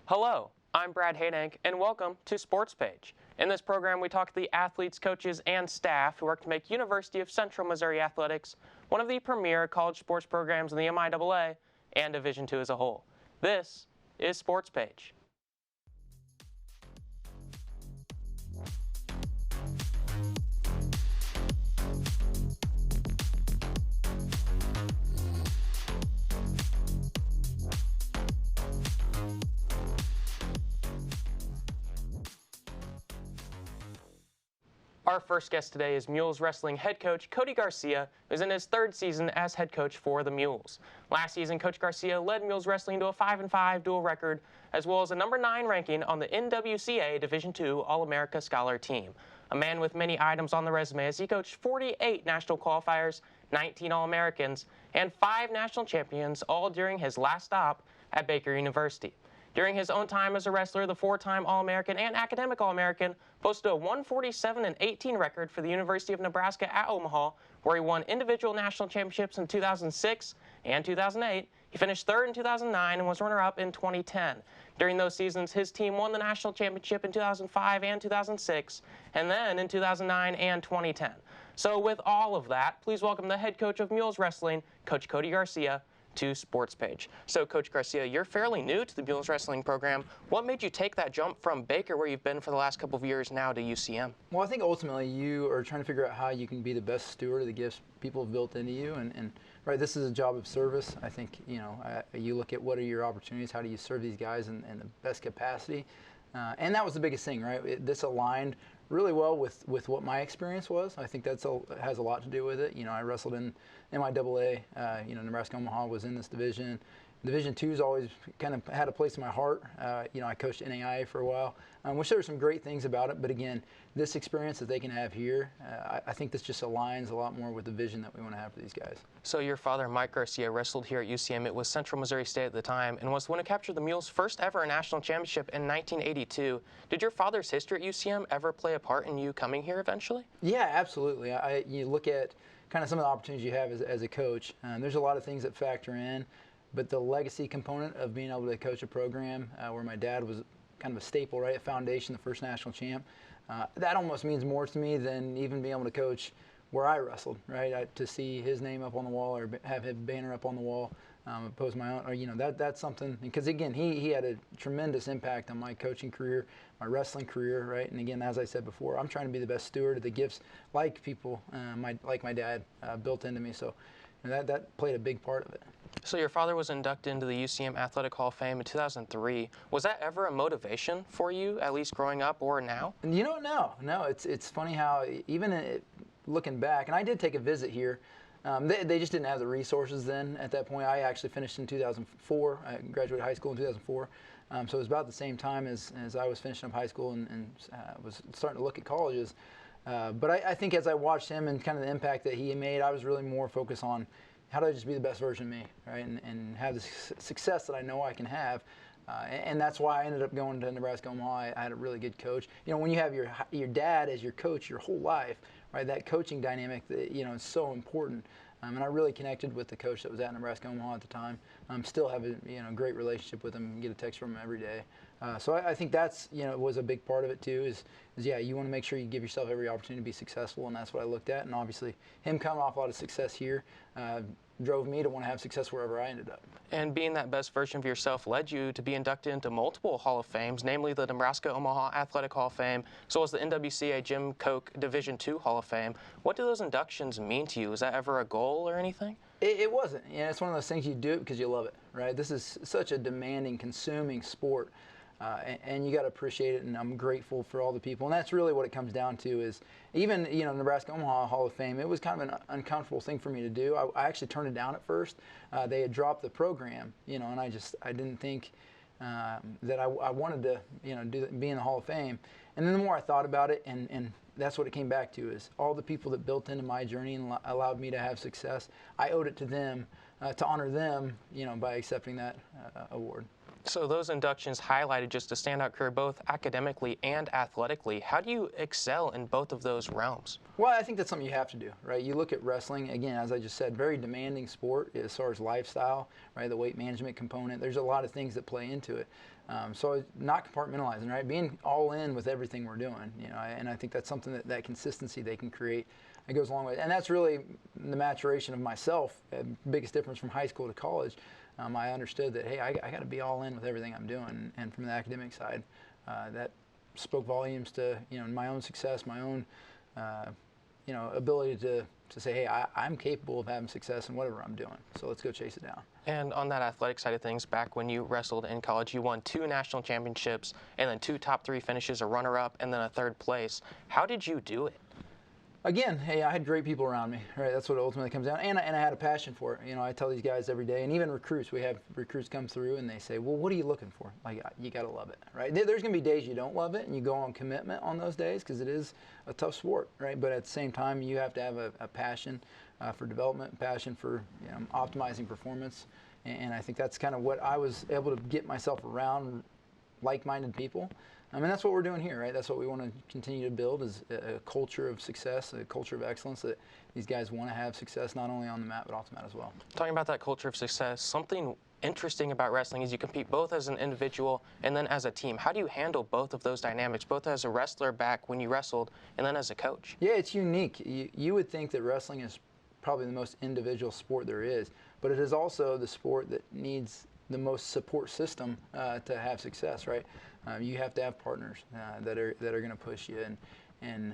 Hello, I'm Brad Hadank, and welcome to SportsPage. In this program, we talk to the athletes, coaches, and staff who work to make University of Central Missouri Athletics one of the premier college sports programs in the MIAA and Division II as a whole. This is SportsPage. Our first guest today is Mules Wrestling head coach Cody Garcia, who is in his third season as head coach for the Mules. Last season, Coach Garcia led Mules Wrestling to a 5-5 dual record, as well as a number 9 ranking on the NWCA Division II All-America Scholar team. A man with many items on the resume, as he coached 48 national qualifiers, 19 All-Americans, and 5 national champions, all during his last stop at Baker University. During his own time as a wrestler, the 4-time All-American and Academic All-American posted a 147-18 record for the University of Nebraska at Omaha, where he won individual national championships in 2006 and 2008. He finished third in 2009 and was runner-up in 2010. During those seasons, his team won the national championship in 2005 and 2006, and then in 2009 and 2010. So with all of that, please welcome the head coach of Mules Wrestling, Coach Cody Garcia, to SportsPage. So, Coach Garcia, you're fairly new to the Mules Wrestling program. What made you take that jump from Baker, where you've been for the last couple of years, now to UCM? Well, I think ultimately you are trying to figure out how you can be the best steward of the gifts people have built into you, and right, this is a job of service. I think, you look at what are your opportunities, how do you serve these guys in the best capacity, and that was the biggest thing, right? This aligned really well with what my experience was. I think has a lot to do with it. I wrestled in MIAA. Nebraska Omaha was in this division. Division II's always kind of had a place in my heart. I coached NAIA for a while, which there were some great things about it. But again, this experience that they can have here, I think this just aligns a lot more with the vision that we want to have for these guys. So your father, Mike Garcia, wrestled here at UCM. It was Central Missouri State at the time, and was the one who captured the Mules' first ever national championship in 1982. Did your father's history at UCM ever play a part in you coming here eventually? Yeah, absolutely. You look at kind of some of the opportunities you have as a coach. There's a lot of things that factor in. But the legacy component of being able to coach a program where my dad was kind of a staple, right, a foundation, the first national champ, that almost means more to me than even being able to coach where I wrestled, right? To see his name up on the wall or have his banner up on the wall, opposed my own, or that's something. Because again, he had a tremendous impact on my coaching career, my wrestling career, right? And again, as I said before, I'm trying to be the best steward of the gifts, like people, like my dad, built into me. So that played a big part of it. So your father was inducted into the UCM Athletic Hall of Fame in 2003. Was that ever a motivation for you, at least growing up or now? No. It's funny how even looking back, and I did take a visit here. They just didn't have the resources then at that point. I actually finished in 2004. I graduated high school in 2004. So it was about the same time as I was finishing up high school and was starting to look at colleges. But I think as I watched him and kind of the impact that he made, I was really more focused on how do I just be the best version of me, right, and have the success that I know I can have. And that's why I ended up going to Nebraska Omaha. I had a really good coach. When you have your dad as your coach your whole life, right, that coaching dynamic, is so important. And I really connected with the coach that was at Nebraska Omaha at the time. Still have a great relationship with him. Get a text from him every day. So I think that's was a big part of it too. Is you want to make sure you give yourself every opportunity to be successful, and that's what I looked at. And obviously, him coming off a lot of success here drove me to want to have success wherever I ended up. And being that best version of yourself led you to be inducted into multiple Hall of Fames, namely the Nebraska Omaha Athletic Hall of Fame, as well as the NWCA Jim Koch Division II Hall of Fame. What do those inductions mean to you? Is that ever a goal or anything? It wasn't. It's one of those things you do it because you love it, right? This is such a demanding, consuming sport. And you got to appreciate it, and I'm grateful for all the people. And that's really what it comes down to is even, Nebraska Omaha Hall of Fame, it was kind of an uncomfortable thing for me to do. I actually turned it down at first. They had dropped the program, and I didn't think that I wanted to, be in the Hall of Fame. And then the more I thought about it, and that's what it came back to, is all the people that built into my journey and allowed me to have success, I owed it to them to honor them, by accepting that award. So those inductions highlighted just a standout career both academically and athletically. How do you excel in both of those realms? Well, I think that's something you have to do, right? You look at wrestling, again, as I just said, very demanding sport as far as lifestyle, right? The weight management component. There's a lot of things that play into it. So not compartmentalizing, right? Being all in with everything we're doing, and I think that's something that consistency they can create. It goes a long way. And that's really the maturation of myself, biggest difference from high school to college. I understood that, hey, I got to be all in with everything I'm doing. And from the academic side, that spoke volumes to, my own success, my own, ability to say, hey, I'm capable of having success in whatever I'm doing. So let's go chase it down. And on that athletic side of things, back when you wrestled in college, you won 2 national championships and then 2 top 3 finishes, a runner-up, and then a 3rd place. How did you do it? Again, hey, I had great people around me, right? That's what it ultimately comes down. And I had a passion for it. I tell these guys every day, and even recruits, we have recruits come through and they say, well, what are you looking for? Like, you got to love it, right? There's going to be days you don't love it, and you go on commitment on those days because it is a tough sport, right? But at the same time, you have to have a passion for development, passion for optimizing performance. And I think that's kind of what I was able to get myself around, like-minded people. I mean, that's what we're doing here, right? That's what we want to continue to build is a culture of success, a culture of excellence that these guys want to have success not only on the mat but off the mat as well. Talking about that culture of success, something interesting about wrestling is you compete both as an individual and then as a team. How do you handle both of those dynamics, both as a wrestler back when you wrestled and then as a coach? Yeah, it's unique. You would think that wrestling is probably the most individual sport there is, but it is also the sport that needs the most support system to have success, right? You have to have partners that are going to push you and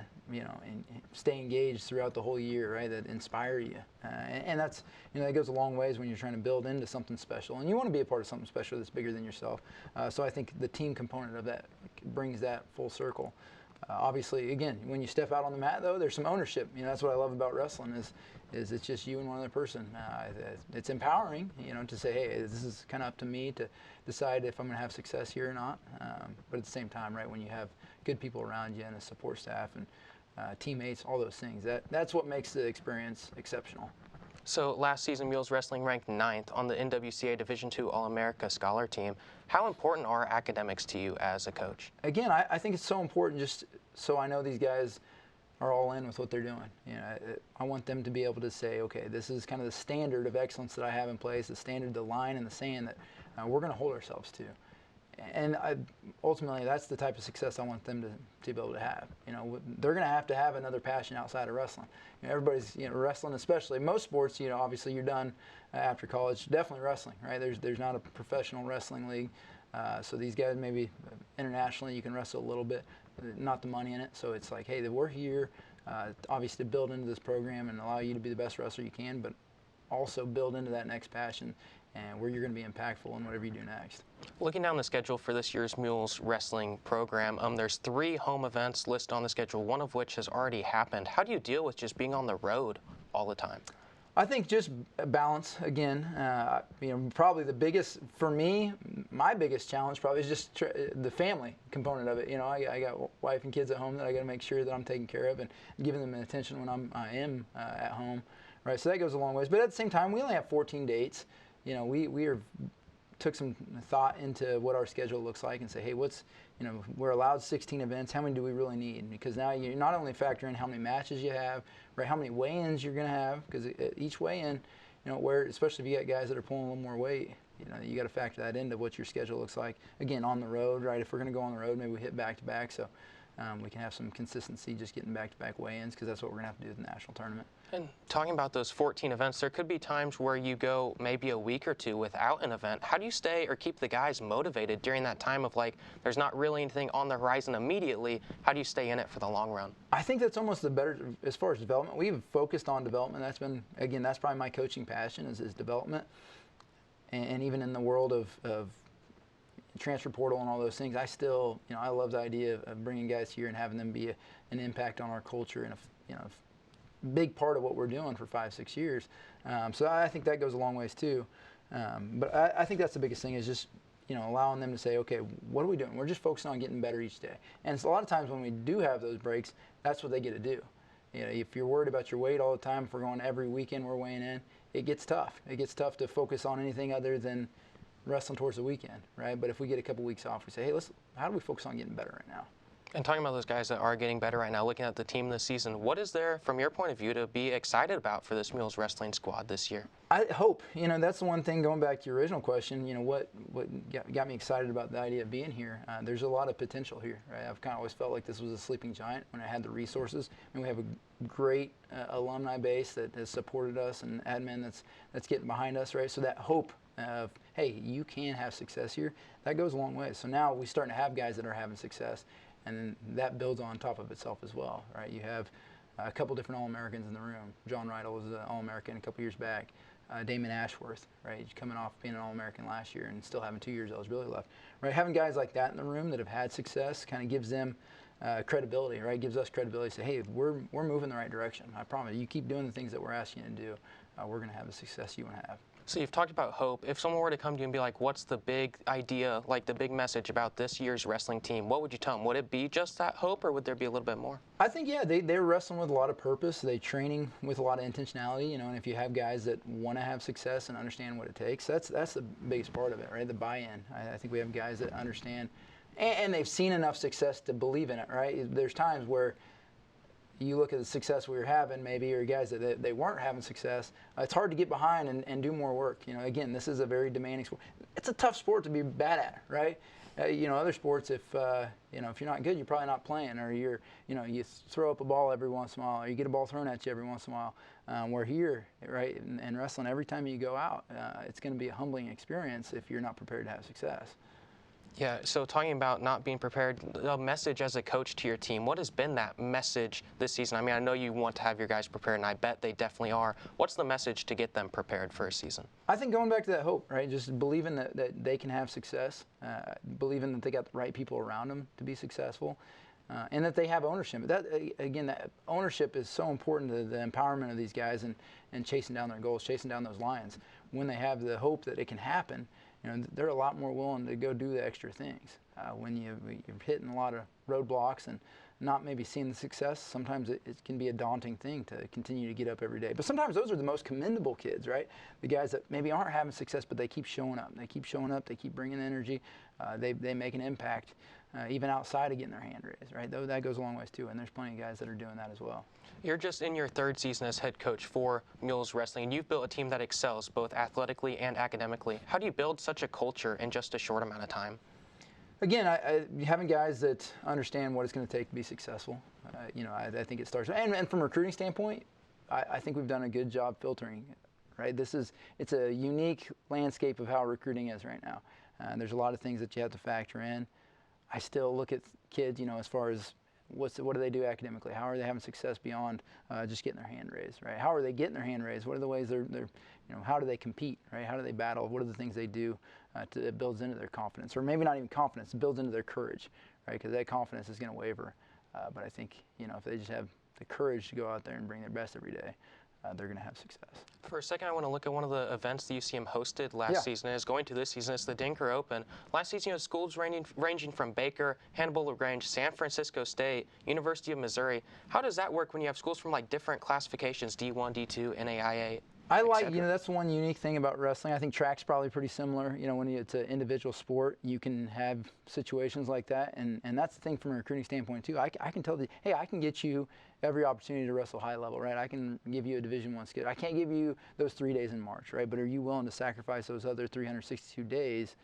stay engaged throughout the whole year, right? That inspire you, and that's that goes a long ways when you're trying to build into something special, and you want to be a part of something special that's bigger than yourself. So I think the team component of that brings that full circle. Obviously, again, when you step out on the mat, though, there's some ownership. That's what I love about wrestling is it's just you and one other person. It's empowering, to say, hey, this is kind of up to me to decide if I'm going to have success here or not. But at the same time, right, when you have good people around you and a support staff and teammates, all those things, that's what makes the experience exceptional. So last season, Mules Wrestling ranked 9th on the NWCA Division II All-America Scholar Team. How important are academics to you as a coach? Again, I think it's so important just so I know these guys are all in with what they're doing. I want them to be able to say, okay, this is kind of the standard of excellence that I have in place, the standard, the line in the sand that we're going to hold ourselves to. And ultimately, that's the type of success I want them to be able to have. They're going to have another passion outside of wrestling. Everybody's, wrestling especially. Most sports, obviously you're done after college. Definitely wrestling, right? There's not a professional wrestling league. So these guys maybe internationally you can wrestle a little bit, not the money in it. So it's like, hey, we're here, obviously to build into this program and allow you to be the best wrestler you can, but also build into that next passion and where you're going to be impactful in whatever you do next. Looking down the schedule for this year's Mules Wrestling program, there's 3 home events listed on the schedule, one of which has already happened. How do you deal with just being on the road all the time? I think just balance, again, probably the biggest, for me, my biggest challenge probably is just the family component of it. I got wife and kids at home that I got to make sure that I'm taking care of and giving them attention when I am at home, right? So that goes a long ways. But at the same time, we only have 14 dates. We took some thought into what our schedule looks like and say, hey, we're allowed 16 events. How many do we really need? Because now you not only factor in how many matches you have, right? How many weigh-ins you're going to have, because each weigh-in, especially if you got guys that are pulling a little more weight, you got to factor that into what your schedule looks like. Again, on the road, right? If we're going to go on the road, maybe we hit back-to-back, so we can have some consistency just getting back-to-back weigh-ins, because that's what we're going to have to do with the national tournament. And talking about those 14 events, there could be times where you go maybe a week or 2 without an event. How do you stay or keep the guys motivated during that time of there's not really anything on the horizon immediately? How do you stay in it for the long run? I think that's almost the better, as far as development. We've focused on development. That's been, again, that's probably my coaching passion is development. And even in the world of transfer portal and all those things, I still, I love the idea of bringing guys here and having them be an impact on our culture and a big part of what we're doing for 5-6 years. So I think that goes a long ways too. But I think that's the biggest thing is just allowing them to say, okay, what are we doing? We're just focusing on getting better each day. And it's a lot of times when we do have those breaks, that's what they get to do. If you're worried about your weight all the time, if we're going every weekend we're weighing in, it gets tough. It gets tough to focus on anything other than wrestling towards the weekend, right? But if we get a couple weeks off, we say, hey, how do we focus on getting better right now? And talking about those guys that are getting better right now, looking at the team this season, what is there, from your point of view, to be excited about for this Mules wrestling squad this year? I hope. That's the one thing, going back to your original question, what got me excited about the idea of being here. There's a lot of potential here, right? I've kind of always felt like this was a sleeping giant when I had the resources. And we have a great alumni base that has supported us, and admin that's getting behind us, right? So that hope of, hey, you can have success here, that goes a long way. So now we're starting to have guys that are having success, and then that builds on top of itself as well, right? You have a couple different All-Americans in the room. John Rydell was an All-American a couple years back. Damon Ashworth, right? He's coming off being an All-American last year and still having 2 years eligibility left, right? Having guys like that in the room that have had success kind of gives them credibility, right? Gives us credibility to say, hey, we're moving in the right direction. I promise. You keep doing the things that we're asking you to do, we're going to have the success you want to have. So you've talked about hope. If someone were to come to you and be like, what's the big idea, like the big message about this year's wrestling team, what would you tell them? Would it be just that hope, or would there be a little bit more? I think, yeah, they're wrestling with a lot of purpose. They're training with a lot of intentionality, and if you have guys that want to have success and understand what it takes, that's the biggest part of it, right? The buy-in. I think we have guys that understand, and they've seen enough success to believe in it, right? There's times where you look at the success we were having, maybe, or guys that they weren't having success, it's hard to get behind and do more work. Again, this is a very demanding sport. It's a tough sport to be bad at, right? Other sports, if if you're not good, you're probably not playing, or you throw up a ball every once in a while, or you get a ball thrown at you every once in a while. Where here, right, in wrestling, every time you go out, it's going to be a humbling experience if you're not prepared to have success. Yeah, so talking about not being prepared, a message as a coach to your team, what has been that message this season? I mean, I know you want to have your guys prepared, and I bet they definitely are. What's the message to get them prepared for a season? I think going back to that hope, right? Just believing that they can have success, believing that they got the right people around them to be successful, and that they have ownership. That ownership is so important to the empowerment of these guys and chasing down their goals, chasing down those lions. When they have the hope that it can happen, they're a lot more willing to go do the extra things. When you're hitting a lot of roadblocks and not maybe seeing the success, sometimes it can be a daunting thing to continue to get up every day. But sometimes those are the most commendable kids, right? The guys that maybe aren't having success, but they keep showing up. They keep showing up. They keep bringing energy. They make an impact, even outside of getting their hand raised, right? Though that goes a long ways too, and there's plenty of guys that are doing that as well. You're just in your third season as head coach for Mules Wrestling, and you've built a team that excels both athletically and academically. How do you build such a culture in just a short amount of time? Again, having guys that understand what it's going to take to be successful. I think it starts, and from a recruiting standpoint, I think we've done a good job filtering, right? It's a unique landscape of how recruiting is right now. There's a lot of things that you have to factor in. I still look at kids, as far as what do they do academically? How are they having success beyond just getting their hand raised, right? How are they getting their hand raised? What are the ways they're how do they compete, right? How do they battle? What are the things they do that builds into their confidence, or maybe not even confidence, it builds into their courage, right? Because that confidence is going to waver. But I think, if they just have the courage to go out there and bring their best every day, they're going to have success. For a second, I want to look at one of the events the UCM hosted last season and is going to this season. It's the Dinker Open. Last season, you had schools ranging from Baker, Hannibal LaGrange, San Francisco State, University of Missouri. How does that work when you have schools from different classifications, D1, D2, NAIA? I like, that's one unique thing about wrestling. I think track's probably pretty similar. When it's an individual sport, you can have situations like that, and that's the thing from a recruiting standpoint too. I can tell hey, I can get you every opportunity to wrestle high level, right? I can give you a Division I schedule. I can't give you those 3 days in March, right? But are you willing to sacrifice those other 362 days,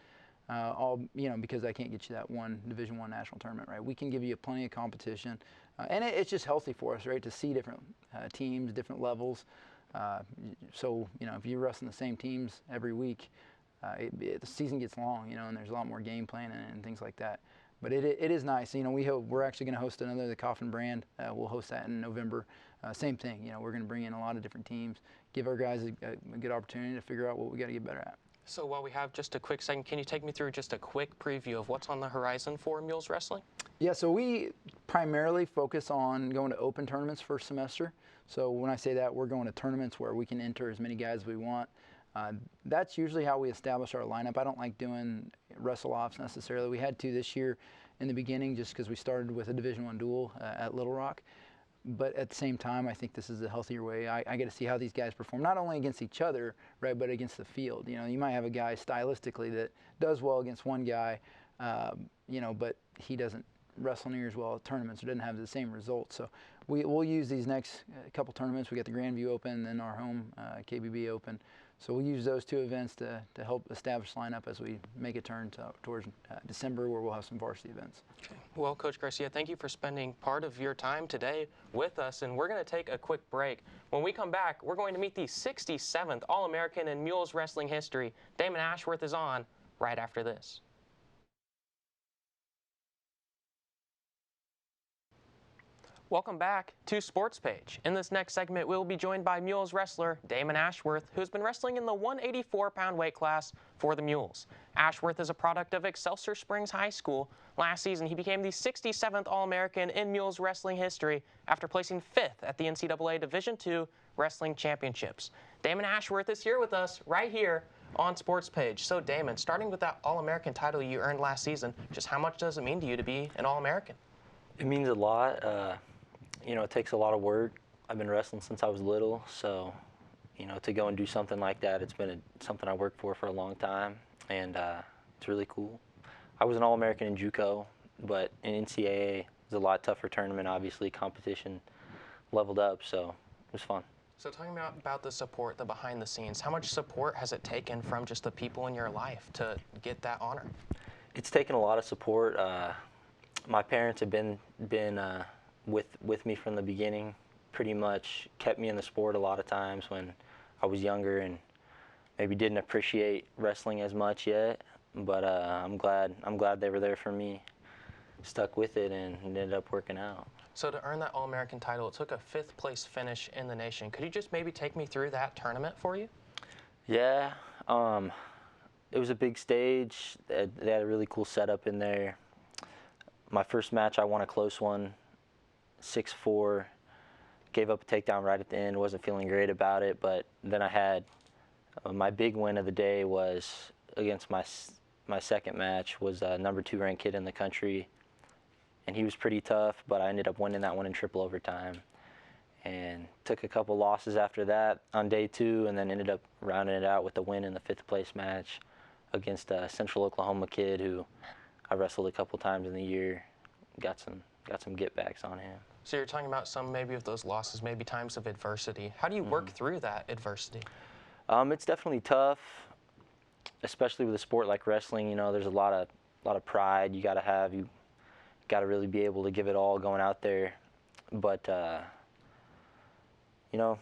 because I can't get you that one Division I national tournament, right? We can give you plenty of competition, and it's just healthy for us, right? To see different teams, different levels. So if you're wrestling the same teams every week, the season gets long, and there's a lot more game planning and things like that. But it is nice. We're actually going to host the Coffin Brand. We'll host that in November. Same thing. We're going to bring in a lot of different teams, give our guys a good opportunity to figure out what we got to get better at. So while we have just a quick second, can you take me through just a quick preview of what's on the horizon for Mules Wrestling? Yeah, so we primarily focus on going to open tournaments first semester. So when I say that, we're going to tournaments where we can enter as many guys as we want. That's usually how we establish our lineup. I don't like doing wrestle-offs necessarily. We had to this year in the beginning just because we started with a Division I duel at Little Rock. But at the same time, I think this is a healthier way. I get to see how these guys perform, not only against each other, right, but against the field. You know, you might have a guy stylistically that does well against one guy, you know, but he doesn't wrestle near as well at tournaments or doesn't have the same results. So we'll use these next couple tournaments. We got the Grandview Open and then our home KBB Open. So we'll use those two events to help establish lineup as we make a turn towards December, where we'll have some varsity events. Okay. Well, Coach Garcia, thank you for spending part of your time today with us, and we're going to take a quick break. When we come back, we're going to meet the 67th All-American in Mules wrestling history. Damon Ashworth is on right after this. Welcome back to Sports Page. In this next segment, we'll be joined by Mules wrestler Damon Ashworth, who's been wrestling in the 184-pound weight class for the Mules. Ashworth is a product of Excelsior Springs High School. Last season, he became the 67th All-American in Mules wrestling history after placing 5th at the NCAA Division II Wrestling Championships. Damon Ashworth is here with us right here on Sports Page. So, Damon, starting with that All-American title you earned last season, just how much does it mean to you to be an All-American? It means a lot. You know, it takes a lot of work. I've been wrestling since I was little, so, you know, to go and do something like that, it's been something I worked for a long time, and it's really cool. I was an All-American in JUCO, but in NCAA, it was a lot tougher tournament, obviously. Competition leveled up, so it was fun. So talking about the support, the behind the scenes, how much support has it taken from just the people in your life to get that honor? It's taken a lot of support. My parents have been with me from the beginning, pretty much kept me in the sport a lot of times when I was younger and maybe didn't appreciate wrestling as much yet, but I'm glad they were there for me, stuck with it, and it ended up working out. So to earn that All-American title, it took a 5th place finish in the nation. Could you just maybe take me through that tournament for you? Yeah, it was a big stage. They had a really cool setup in there. My first match, I won a close one, 6-4, gave up a takedown right at the end, wasn't feeling great about it, but then I had my big win of the day was against my second match, was a number 2 ranked kid in the country, and he was pretty tough, but I ended up winning that one in triple overtime, and took a couple losses after that on day 2, and then ended up rounding it out with a win in the 5th place match against a Central Oklahoma kid who I wrestled a couple times in the year, got some get-backs on him. So you're talking about some maybe of those losses, maybe times of adversity. How do you work through that adversity? It's definitely tough, especially with a sport like wrestling. You know, there's a lot of pride you got to have. You got to really be able to give it all going out there. But you know,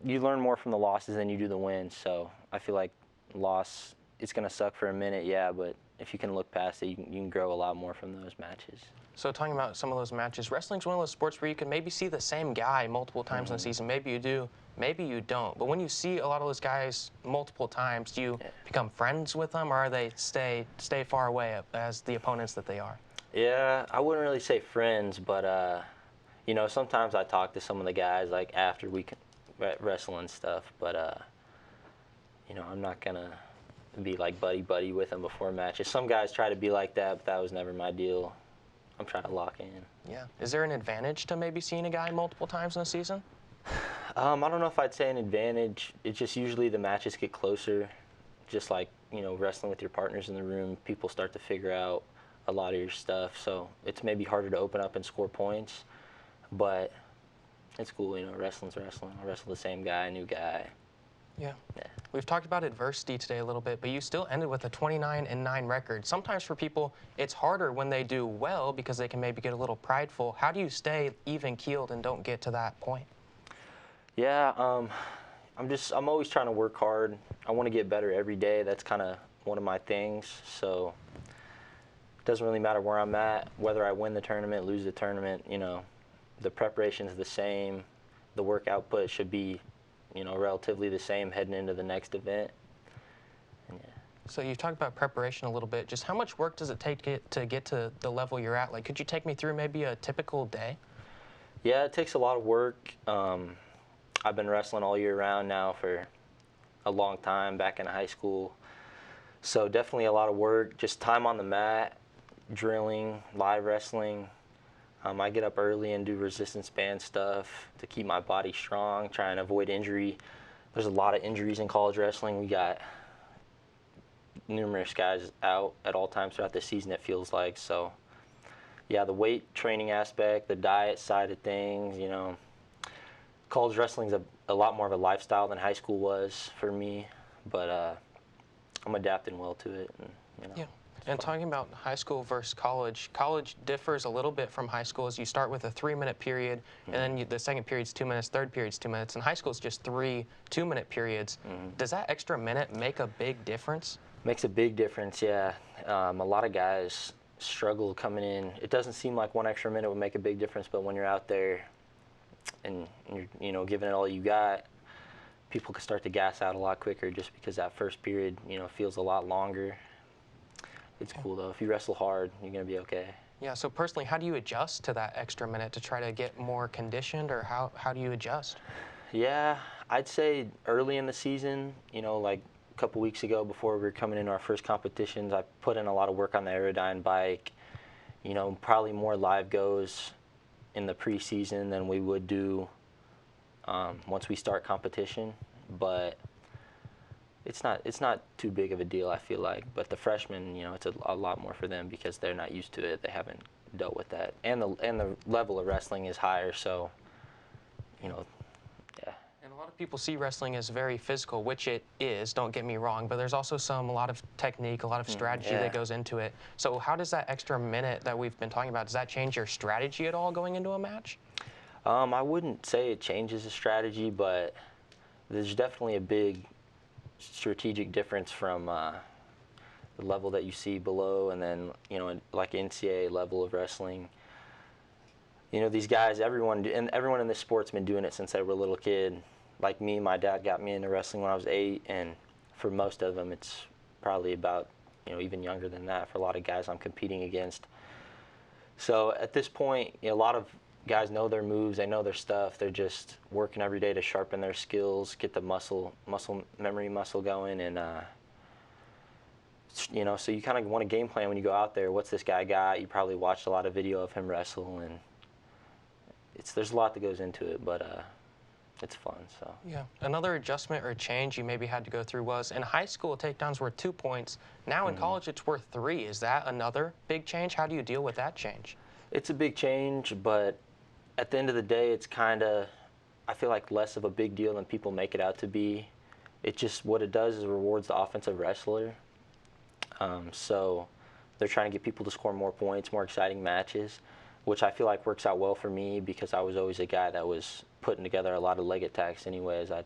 you learn more from the losses than you do the wins. So I feel like loss, it's gonna suck for a minute, yeah, but if you can look past it, you can grow a lot more from those matches. So talking about some of those matches, wrestling's one of those sports where you can maybe see the same guy multiple times in the season. Maybe you do, maybe you don't. But when you see a lot of those guys multiple times, do you become friends with them, or are they stay far away as the opponents that they are? Yeah, I wouldn't really say friends, but you know, sometimes I talk to some of the guys like after we can wrestle and stuff. But you know, I'm not gonna be like buddy with them before matches. Some guys try to be like that, but that was never my deal. I'm trying to lock in. Yeah. Is there an advantage to maybe seeing a guy multiple times in a season? I don't know if I'd say an advantage. It's just usually the matches get closer. Just like, you know, wrestling with your partners in the room, people start to figure out a lot of your stuff. So it's maybe harder to open up and score points, but it's cool, you know, wrestling's wrestling. I wrestle the same guy, a new guy. Yeah. We've talked about adversity today a little bit, but you still ended with a 29-9 record. Sometimes for people, it's harder when they do well because they can maybe get a little prideful. How do you stay even-keeled and don't get to that point? Yeah, I'm always trying to work hard. I want to get better every day. That's kind of one of my things. So it doesn't really matter where I'm at, whether I win the tournament, lose the tournament, you know, the preparation's the same. The work output should be, you know, relatively the same heading into the next event. And yeah. So you've talked about preparation a little bit. Just how much work does it take to get to the level you're at? Like, could you take me through maybe a typical day? Yeah, it takes a lot of work. I've been wrestling all year round now for a long time, back in high school. So definitely a lot of work, just time on the mat, drilling, live wrestling, I get up early and do resistance band stuff to keep my body strong, try and avoid injury. There's a lot of injuries in college wrestling. We got numerous guys out at all times throughout the season, it feels like. So, yeah, the weight training aspect, the diet side of things, you know, college wrestling's a lot more of a lifestyle than high school was for me, but I'm adapting well to it. And, you know, yeah. And talking about high school versus college, college differs a little bit from high school as you start with a 3-minute period, and then the second period's 2 minutes, third period's 2 minutes, and high school is just 3 2-minute periods. Does that extra minute make a big difference? Makes a big difference, yeah. A lot of guys struggle coming in. It doesn't seem like 1 extra minute would make a big difference, but when you're out there and you're, you know, giving it all you got, people can start to gas out a lot quicker just because that first period, you know, feels a lot longer. It's cool though. If you wrestle hard, you're gonna be okay. Yeah. So personally, how do you adjust to that extra minute to try to get more conditioned, or how do you adjust? Yeah, I'd say early in the season, you know, like a couple weeks ago before we were coming into our first competitions, I put in a lot of work on the Aerodyne bike. You know, probably more live goes in the preseason than we would do once we start competition, but it's not too big of a deal, I feel like. But the freshmen, you know, it's a lot more for them because they're not used to it. They haven't dealt with that, and the level of wrestling is higher. So, you know, yeah. And a lot of people see wrestling as very physical, which it is. Don't get me wrong, but there's also a lot of technique, a lot of strategy that goes into it. So how does that extra minute that we've been talking about, does that change your strategy at all going into a match? I wouldn't say it changes the strategy, but there's definitely a big strategic difference from the level that you see below and then, you know, like NCAA level of wrestling. You know, these guys, everyone in this sport's been doing it since they were a little kid. Like me, my dad got me into wrestling when I was 8, and for most of them, it's probably about, you know, even younger than that for a lot of guys I'm competing against. So at this point, you know, a lot of guys know their moves, they know their stuff. They're just working every day to sharpen their skills, get the memory muscle going, and you know, so you kind of want to game plan when you go out there. What's this guy got? You probably watched a lot of video of him wrestle, and there's a lot that goes into it, but it's fun. So yeah, another adjustment or change you maybe had to go through was in high school takedowns were 2 points. Now in college it's worth 3. Is that another big change? How do you deal with that change? It's a big change, but at the end of the day, it's kind of, I feel like, less of a big deal than people make it out to be. It just, what it does is rewards the offensive wrestler. So they're trying to get people to score more points, more exciting matches, which I feel like works out well for me because I was always a guy that was putting together a lot of leg attacks anyways. I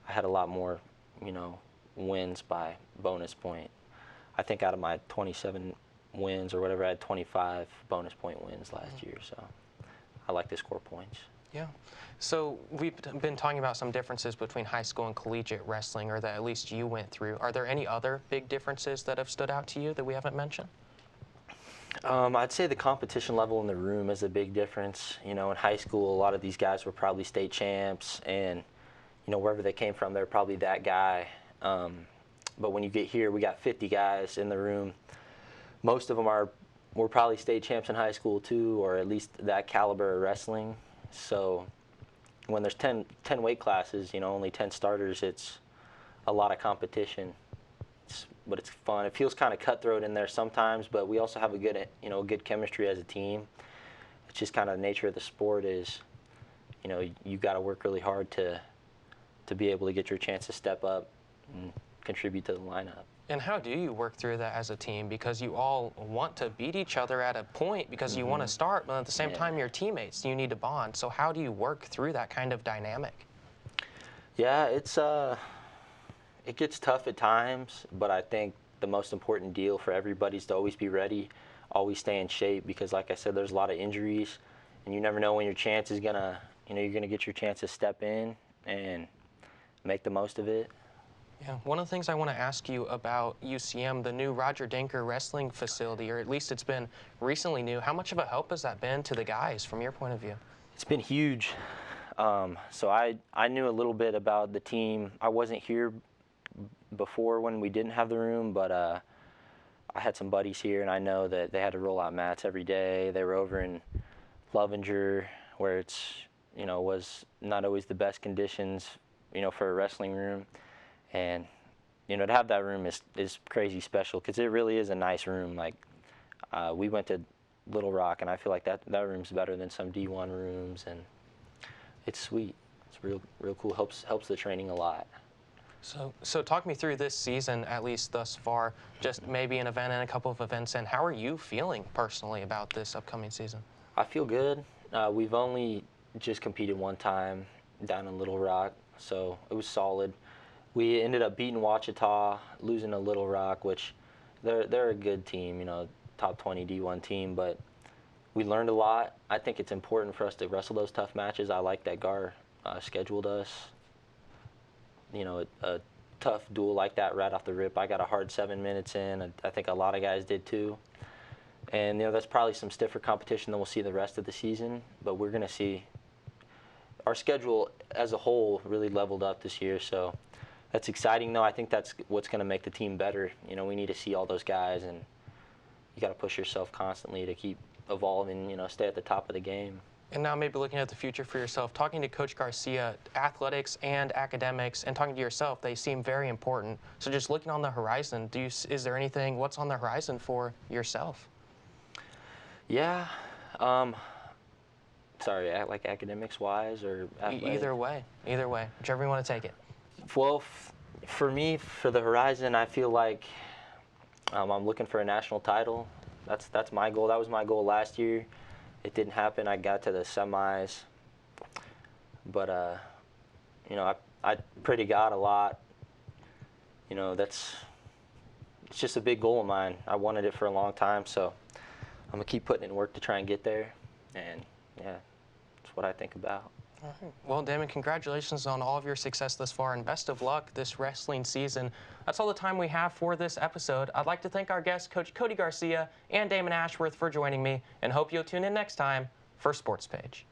had a lot more, you know, wins by bonus point. I think out of my 27 wins or whatever, I had 25 bonus point wins last year, so I like to score points. Yeah. So we've been talking about some differences between high school and collegiate wrestling, or that at least you went through. Are there any other big differences that have stood out to you that we haven't mentioned? I'd say the competition level in the room is a big difference. You know, in high school, a lot of these guys were probably state champs, and, you know, wherever they came from, they're probably that guy. But when you get here, we got 50 guys in the room. Most of them were probably state champs in high school too, or at least that caliber of wrestling. So when there's 10 weight classes, you know, only 10 starters, it's a lot of competition. But it's fun. It feels kind of cutthroat in there sometimes, but we also have a good chemistry as a team. It's just kind of the nature of the sport is, you know, you got to work really hard to be able to get your chance to step up and contribute to the lineup. And how do you work through that as a team? Because you all want to beat each other at a point because you want to start, but at the same time you're teammates. You need to bond. So how do you work through that kind of dynamic? Yeah, it gets tough at times, but I think the most important deal for everybody is to always be ready, always stay in shape, because like I said, there's a lot of injuries, and you never know when your chance is gonna, you know, you're gonna get your chance to step in and make the most of it. Yeah, one of the things I want to ask you about UCM, the new Roger Denker wrestling facility, or at least it's been recently new. How much of a help has that been to the guys from your point of view? It's been huge. So I knew a little bit about the team. I wasn't here before when we didn't have the room, but I had some buddies here, and I know that they had to roll out mats every day. They were over in Lovinger, where it's, was not always the best conditions, for a wrestling room. And, to have that room is crazy special because it really is a nice room. Like, we went to Little Rock, and I feel like that room's better than some D1 rooms, and it's sweet. It's real cool. Helps the training a lot. So talk me through this season, at least thus far, just maybe an event and a couple of events, and how are you feeling personally about this upcoming season? I feel good. We've only just competed one time down in Little Rock, so it was solid. We ended up beating Ouachita, losing to Little Rock, which they're a good team, top 20 D1 team, but we learned a lot. I think it's important for us to wrestle those tough matches. I like that Gar scheduled us, a tough duel like that right off the rip. I got a hard 7 minutes in. I think a lot of guys did too. And, that's probably some stiffer competition than we'll see the rest of the season, but we're going to see our schedule as a whole really leveled up this year, so that's exciting, though. I think that's what's going to make the team better. We need to see all those guys, and you got to push yourself constantly to keep evolving, stay at the top of the game. And now maybe looking at the future for yourself, talking to Coach Garcia, athletics and academics, and talking to yourself, they seem very important. So just looking on the horizon, is there anything, what's on the horizon for yourself? Yeah. Sorry, like academics-wise or athletic? Either way, whichever you want to take it. Well, for me, for the horizon, I feel like I'm looking for a national title. That's my goal. That was my goal last year. It didn't happen. I got to the semis, but I pray to God a lot. It's just a big goal of mine. I wanted it for a long time, so I'm gonna keep putting in work to try and get there. And yeah, that's what I think about. All right. Well, Damon, congratulations on all of your success thus far, and best of luck this wrestling season. That's all the time we have for this episode. I'd like to thank our guests, Coach Cody Garcia and Damon Ashworth, for joining me, and hope you'll tune in next time for Sports Page.